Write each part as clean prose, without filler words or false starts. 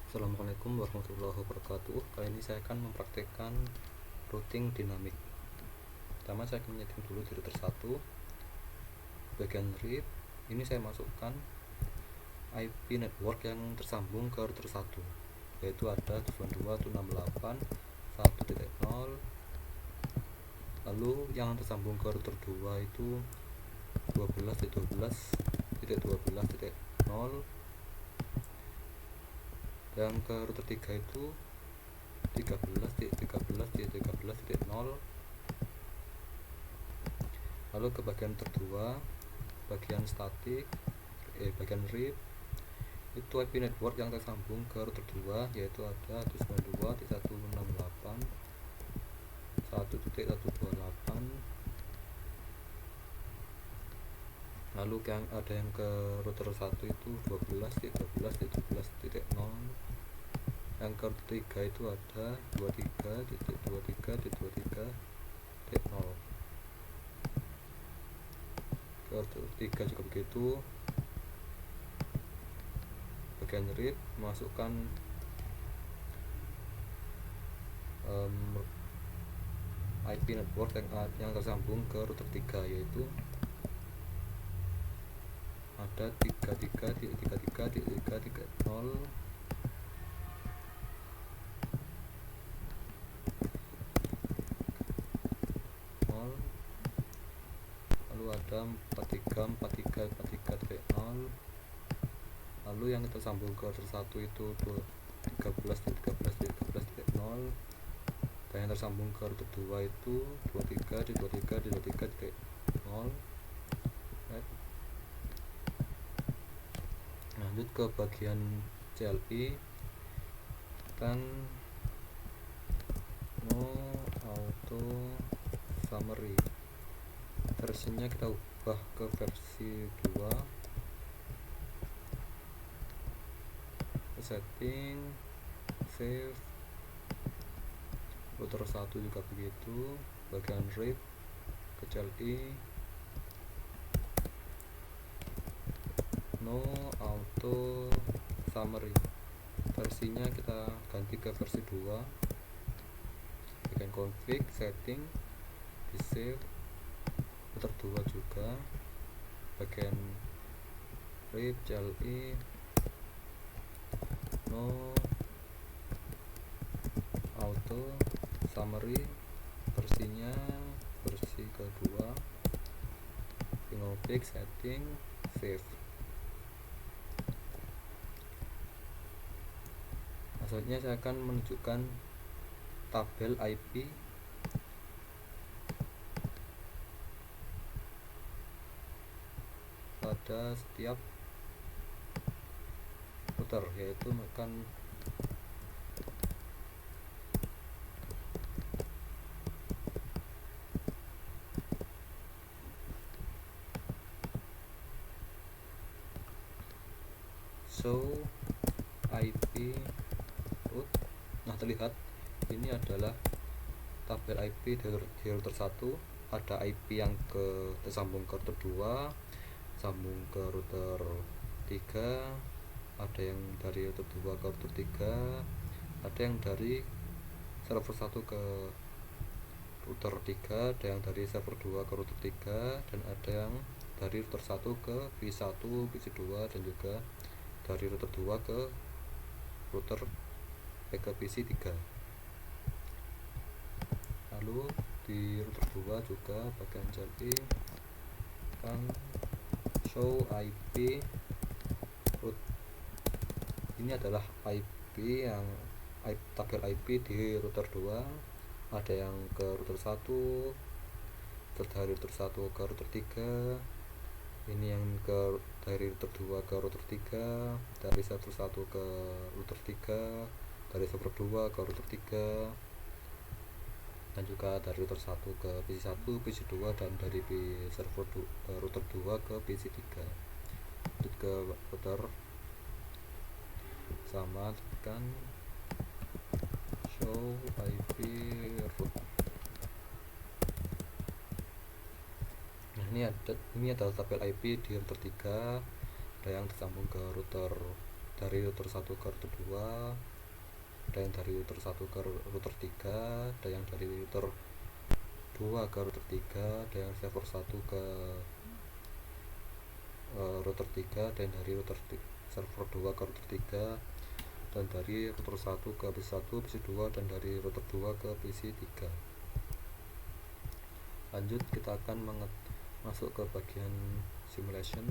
Assalamualaikum warahmatullahi wabarakatuh. Kali ini saya akan mempraktekkan routing dinamik. Pertama saya akan menyeting dulu di router 1. Bagian read ini saya masukkan IP network yang tersambung ke router 1, yaitu ada 92.168.1.0. Lalu yang tersambung ke router 2 itu 12.12.12.0. Yang ke router 3 itu 13.13.13.0. Lalu ke bagian kedua, bagian statik, bagian read itu IP network yang tersambung ke router 2, yaitu ada 92.168.1.128. Lalu ada yang ke router 1 itu 12.12.12.0. Yang ke router 3 itu ada 23.23.23.0. Ke router 3 juga begitu. Bagian read masukkan IP network yang tersambung ke router 3, yaitu ada 33.33.3.0. Lalu ada 43.43.43.0. Lalu yang tersambung ke router 1 itu 13.13.13.0. Dan yang tersambung ke router 2 itu 23.23.23.0. Lanjut ke bagian CLI, dan no auto summary, versinya kita ubah ke versi 2. Setting, save. Router 1 juga begitu. Bagian read ke CLI, no auto summary, versinya kita ganti ke versi 2. Bagian config, setting, di save. Router 2 juga. Bagian read CLI, no auto summary, versinya versi kedua. Config, setting, save. Selanjutnya saya akan menunjukkan tabel IP pada setiap router, yaitu akan show IP route. Nah, terlihat ini adalah tabel IP dari router 1. Ada IP yang tersambung ke router 2, sambung ke router 3, ada yang dari router 2 ke router 3, ada yang dari server 1 ke router 3, ada yang dari server 2 ke router 3, dan ada yang dari router 1 ke PC1, PC2, dan juga dari router 2 ke router ke PC3. Lalu di router 2 juga bagian CLI kan show IP route. Ini adalah IP yang tabel IP di router 2. Ada yang ke router 1, dari router 1 ke router 3. Ini yang dari router 2 ke router 3, dari server 1 ke router 3, dari server 2 ke router 3, dan juga dari router 1 ke PC1, PC2, dan dari router 2 ke PC3. Lanjut ke router, sama tekan show IP route. Nah, ini adalah tabel IP di router 3. Ada yang tersambung ke router dari router 1 ke router 2, ada yang dari router 1 ke router 3, ada yang dari router 2 ke router 3, ada yang server 1 ke router 3, dan dari server 2 ke router 3, dan dari router 1 ke PC 1, PC 2, dan dari router 2 ke PC 3. Lanjut kita akan masuk ke bagian simulation.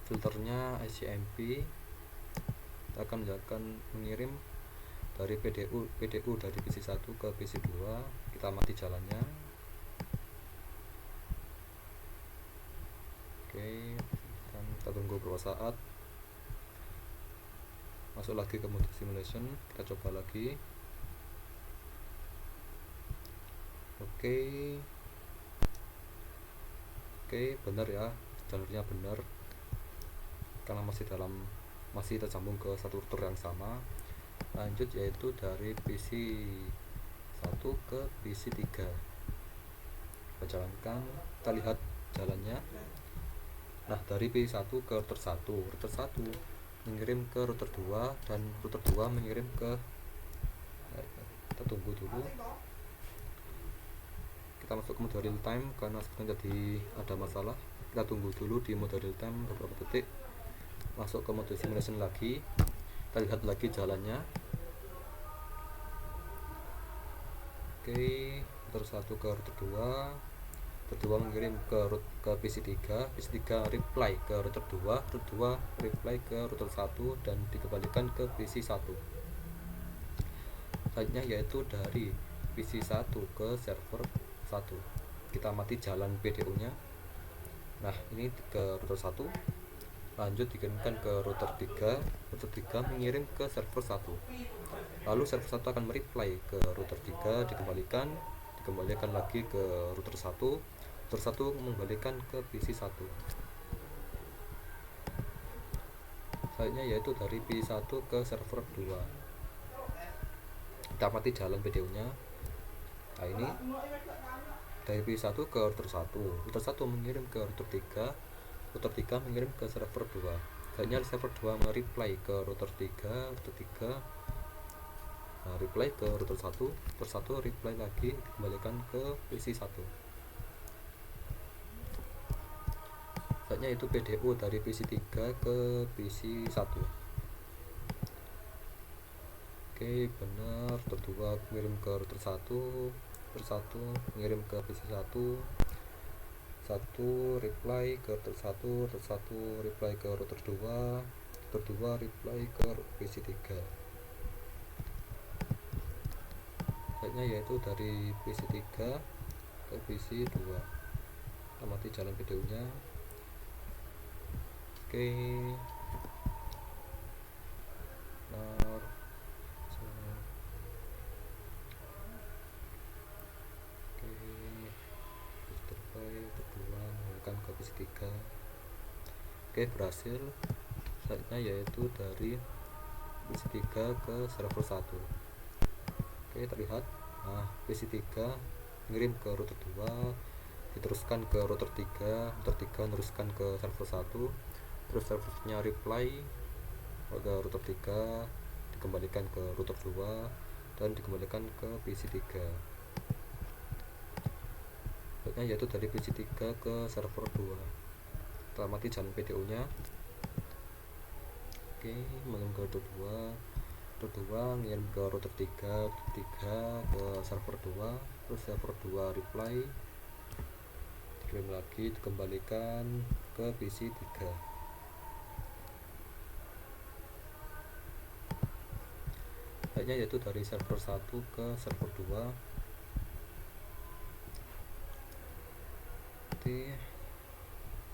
Filternya ICMP, kita akan mengirim dari PDU dari PC 1 ke PC 2. Kita mati jalannya. Oke, kita tunggu beberapa saat. Masuk lagi ke mode simulation, kita coba lagi. Oke, benar ya, jalurnya benar karena masih tersambung ke satu router yang sama. Lanjut yaitu dari PC 1 ke PC 3. Kita jalankan, kita lihat jalannya. Nah, dari PC 1 ke router 1 mengirim ke router 2, dan router 2 mengirim ke kita tunggu dulu. Kita masuk ke mode real time karena sekarang jadi ada masalah. Kita tunggu dulu di mode real time beberapa detik. Masuk ke mode simulation lagi, kita lihat lagi jalannya. Oke, router 1 ke router 2, router 2 mengirim ke PC 3, PC 3 reply ke router 2, router 2 reply ke router 1, dan dikembalikan ke PC 1. Selanjutnya yaitu dari PC 1 ke server 1. Kita mati jalan PDU nya. Nah, ini ke router 1, lanjut dikirimkan ke router 3. Router 3 mengirim ke server 1, lalu server 1 akan mereply ke router 3, dikembalikan lagi ke router 1. Router 1 mengembalikan ke PC 1. Selanjutnya yaitu dari PC 1 ke server 2. Kita mati jalan PDU nya. Nah, ini dari PC 1 ke router 1, router 1 mengirim ke router 3, router 3 mengirim ke server 2. Selanjutnya server 2 mereply ke router 3, router 3 reply ke router 1, router 1 reply lagi, dikembalikan ke PC 1. Selanjutnya itu PDU dari PC 3 ke PC 1. Oke, benar. Router 2 mengirim ke router 1, router 1 mengirim ke PC 1, 1 reply ke router 1, router 1 reply ke router 2, router 2 reply ke PC 3. Selanjutnya yaitu dari PC 3 ke PC 2. Kita mati jalan videonya. Oke, benar. Oke, terbaik kedua menggunakan ke PC 3. Oke, berhasil. Selanjutnya yaitu dari PC 3 ke server 1. Oke, terlihat. Nah, PC 3 mengirim ke router 2, diteruskan ke router 3, router 3 meneruskan ke server 1, terus servernya reply ke router 3, dikembalikan ke router 2, dan dikembalikan ke PC 3. Selanjutnya yaitu dari PC 3 ke server 2. Kita mati jalan PDU nya. Oke, mengirim ke router 2, router 2 ngirim ke router 3, router 3 ke server 2, terus server 2 reply, dikirim lagi, dikembalikan ke PC 3. Selanjutnya yaitu dari server 1 ke server 2. Jadi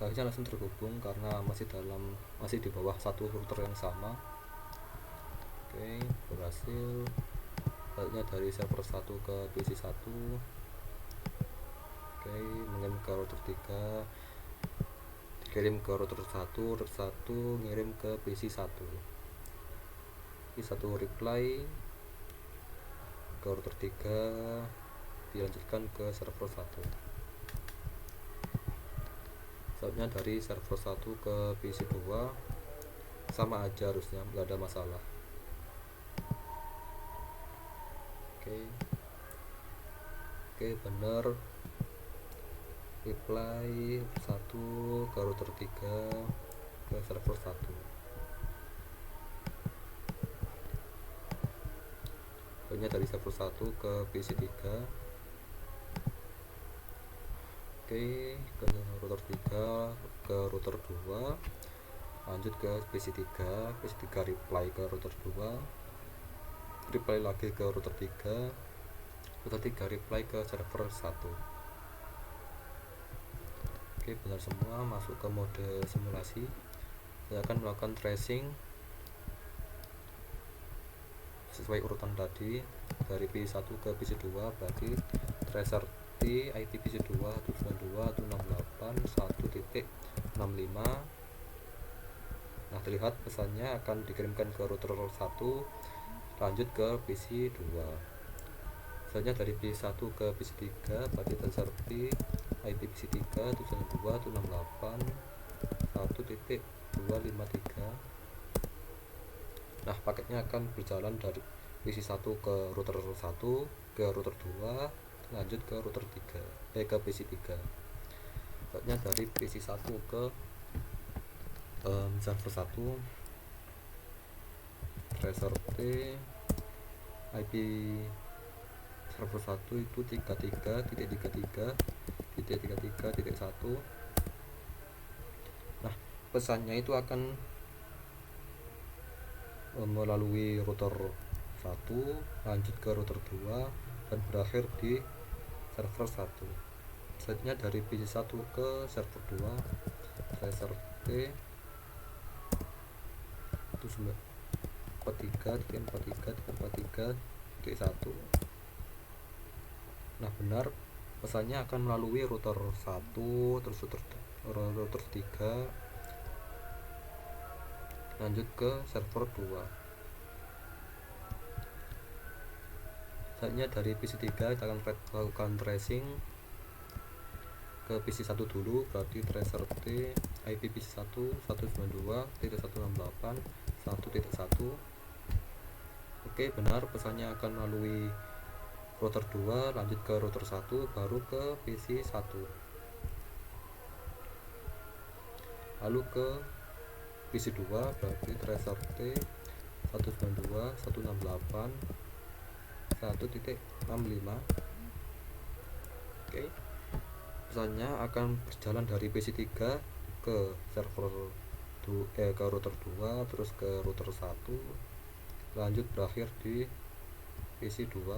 harusnya langsung terhubung karena masih di bawah satu router yang sama. Oke, berhasil. Selanjutnya dari server 1 ke PC 1. Oke, mengirim ke router 3, dikirim ke router 1, router 1 ngirim ke PC 1. PC 1 reply ke router 3, dilanjutkan ke server 1. Selanjutnya dari server 1 ke PC 2 sama aja, harusnya nggak ada masalah. Oke, bener. Reply 1 ke router 3 ke server 1. Selanjutnya dari server 1 ke PC 3. Oke, ke router 3 ke router 2, lanjut ke PC 3. PC 3 reply ke router 2, reply lagi ke router 3, router 3 reply ke server 1. Oke, benar semua. Masuk ke mode simulasi. Saya akan melakukan tracing sesuai urutan tadi, dari PC 1 ke PC 2, berarti tracer T IP PC 2 192.168.1.65. Nah, terlihat pesannya akan dikirimkan ke router 1, lanjut ke PC 2. Selanjutnya dari PC 1 ke PC 3, berarti tracer T IP PC 3 192.168.1.253. Nah, paketnya akan berjalan dari PC 1 ke router 1, ke router 2, lanjut ke router 3, ke PC 3. Selanjutnya dari PC 1 ke server 1, tracer T IP server 1 itu 33.33.33.1. Nah, pesannya itu akan melalui router 1, lanjut ke router 2, dan berakhir di server 1. Selanjutnya dari PC 1 ke server 2, tracer T itu 43.43.43.1. Nah, benar, pesannya akan melalui router 1, terus router 3, lanjut ke server 2. Selanjutnya dari PC 3 kita akan lakukan tracing ke PC 1 dulu, berarti tracer T IP PC 1 192.168.1.1. Oke, benar, pesannya akan melalui router 2, lanjut ke router 1, baru ke PC 1, lalu ke PC 2, berarti tracer T 192.168.1.65. Oke, pesannya akan berjalan dari PC 3 ke server ke router 2, terus ke router 1, lanjut berakhir di PC 2.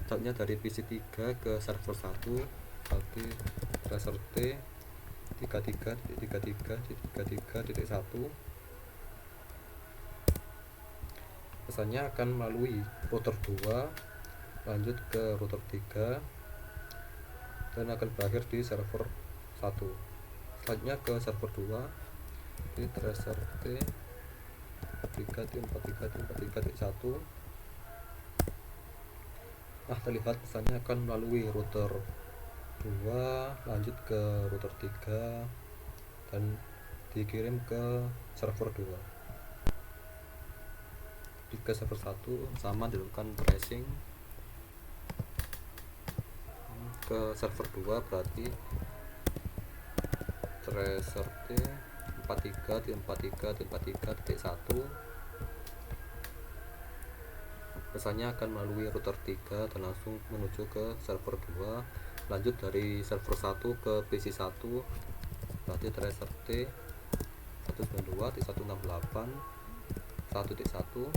Selanjutnya dari PC 3 ke server 1, berarti tracer T 33.33.33.1. pesannya akan melalui router 2, lanjut ke router 3, dan akan berakhir di server 1. Selanjutnya ke server 2, di tracer T 43.43.43.1. Nah, terlihat pesannya akan melalui router 2, lanjut ke router 3, dan dikirim ke server 2. Di ke server 1 sama, dilakukan tracing ke server 2, berarti tracer T 43.43.43.1. pesannya akan melalui router 3 dan langsung menuju ke server 2, lanjut dari server 1 ke PC 1, berarti tracer T 192.168.1.1.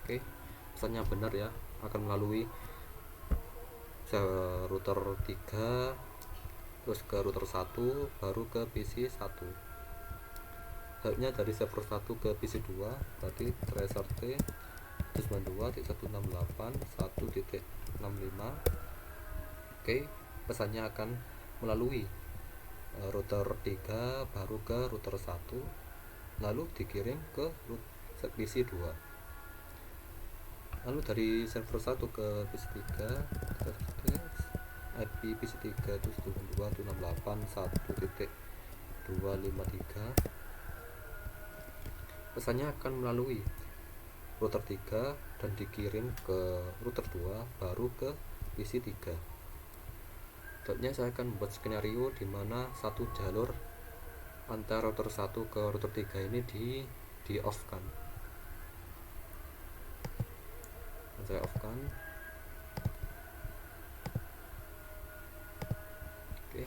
Oke, pesannya benar ya, akan melalui router 3, terus ke router 1, baru ke PC 1. Selanjutnya dari server 1 ke PC 2, berarti tracer T 192.168.1.65. Oke, pesannya akan melalui router 3, baru ke router 1, lalu dikirim ke PC 2. Lalu dari server 1 ke PC 3, IP PC3 itu 192.168.1.253. Pesannya akan melalui router 3 dan dikirim ke router 2 baru ke PC3. Selanjutnya saya akan membuat skenario di mana satu jalur antara router 1 ke router 3 ini di off kan. Saya off kan. Oke.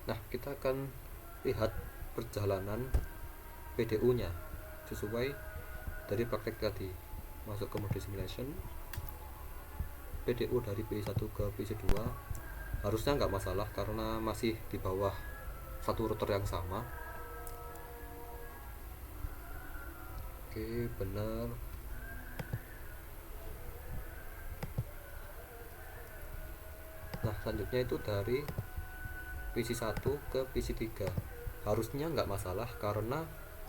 Nah, kita akan lihat perjalanan PDU nya sesuai dari praktek tadi. Masuk ke mode simulation, PDU dari PC1 ke PC2 harusnya nggak masalah karena masih di bawah satu router yang sama. Oke, benar. Nah, selanjutnya itu dari PC1 ke PC3 harusnya nggak masalah karena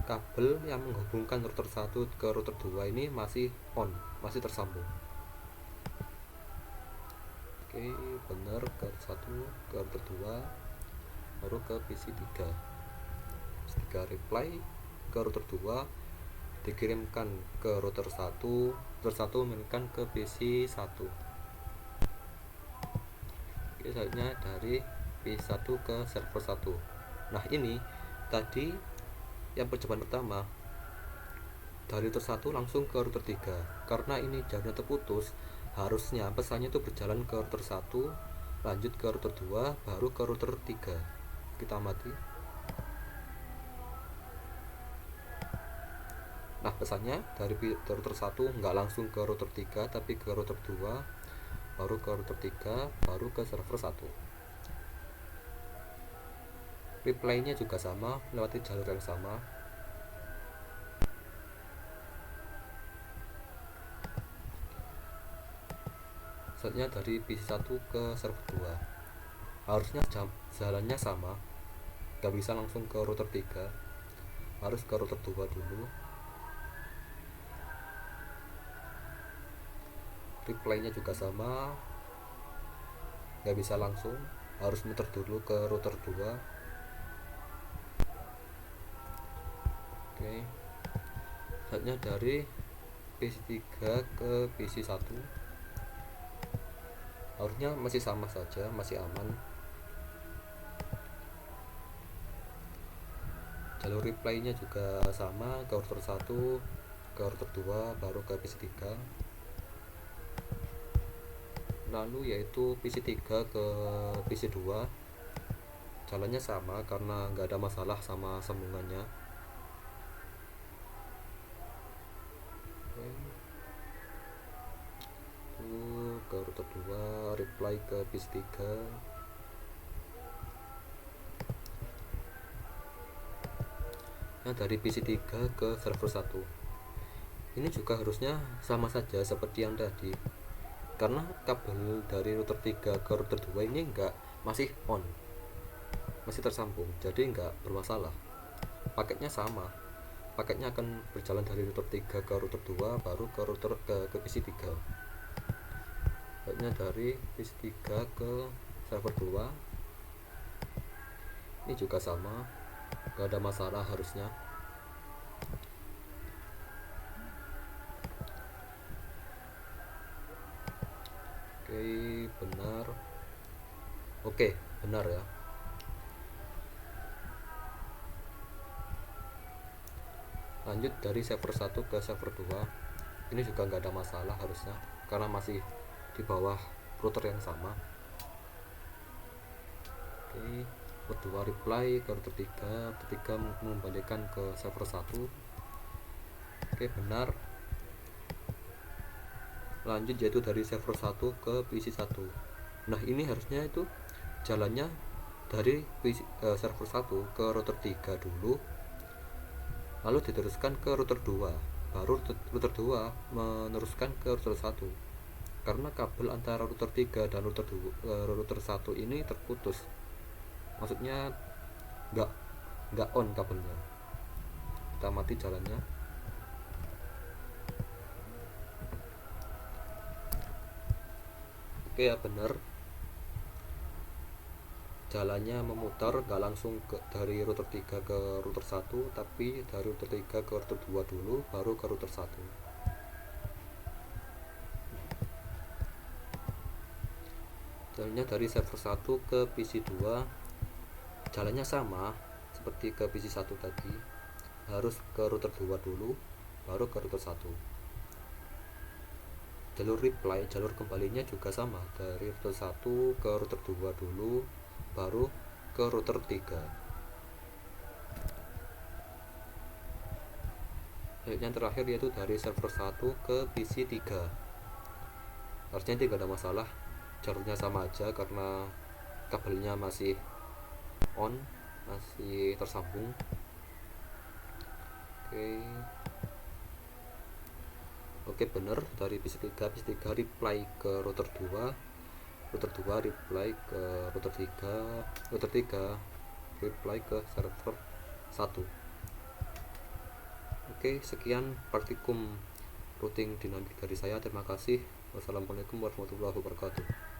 kabel yang menghubungkan router 1 ke router 2 ini masih on, masih tersambung. Oke, benar, ke router 1 ke router 2 baru ke PC3. PC3 reply ke router 2 dikirimkan ke router 1, router 1 mengirimkan ke PC1. Oke, selanjutnya dari PC1 ke server 1. Nah, ini tadi yang percobaan pertama dari router 1 langsung ke router 3. Karena ini jalurnya terputus, harusnya pesannya itu berjalan ke router 1, lanjut ke router 2, baru ke router 3. Kita amati. Nah, pesannya dari router 1 nggak langsung ke router 3, tapi ke router 2, baru ke router 3, baru ke server 1. Reply-nya juga sama, melewati jalur yang sama. Selanjutnya dari PC1 ke server 2. Harusnya jalannya sama, nggak bisa langsung ke router 3, harus ke router 2 dulu. Reply-nya juga sama, nggak bisa langsung, harus muter dulu ke router 2. Oke. Selanjutnya dari PC3 ke PC1 harusnya masih sama saja, masih aman. Jalur reply-nya juga sama, ke router 1, ke router 2, baru ke PC3. Lalu yaitu PC3 ke PC2 jalannya sama karena nggak ada masalah sama sambungannya. Ke router 2, reply ke PC3. Nah, dari PC3 ke server 1 ini juga harusnya sama saja seperti yang tadi, karena kabel dari router 3 ke router 2 ini masih on, masih tersambung, jadi nggak bermasalah. Paketnya sama, paketnya akan berjalan dari router 3 ke router 2, baru ke router ke PC3. Paketnya dari PC3 ke server 2 ini juga sama, nggak ada masalah harusnya. Oke, benar. Oke, benar ya. Lanjut dari server 1 ke server 2 ini juga nggak ada masalah harusnya karena masih di bawah router yang sama. Oke, router 2 reply ke router 3, router 3 mengembalikan ke server 1. Oke, benar. Lanjut yaitu dari server 1 ke PC1. Nah, ini harusnya itu jalannya dari server 1 ke router 3 dulu, lalu diteruskan ke router 2, baru router 2 meneruskan ke router 1. Karena kabel antara router 3 dan router 1 ini terputus, maksudnya nggak on kabelnya. Kita mati jalannya. Oke ya, benar. jalannya memutar, nggak langsung dari router 3 ke router 1, tapi dari router 3 ke router 2 dulu baru ke router 1. Jalannya dari server 1 ke PC 2 jalannya sama seperti ke PC 1 tadi, harus ke router 2 dulu baru ke router 1. Jalur reply, jalur kembalinya juga sama, dari router 1 ke router 2 dulu baru ke router 3. Yang terakhir yaitu dari server 1 ke PC 3. Harusnya tidak ada masalah, jalurnya sama aja karena kabelnya masih on, masih tersambung. Oke, bener, dari PC 3 reply ke router 2, router 2 reply ke router 3, router 3 reply ke server 1. Oke, sekian praktikum routing dinamik dari saya. Terima kasih. Wassalamualaikum warahmatullahi wabarakatuh.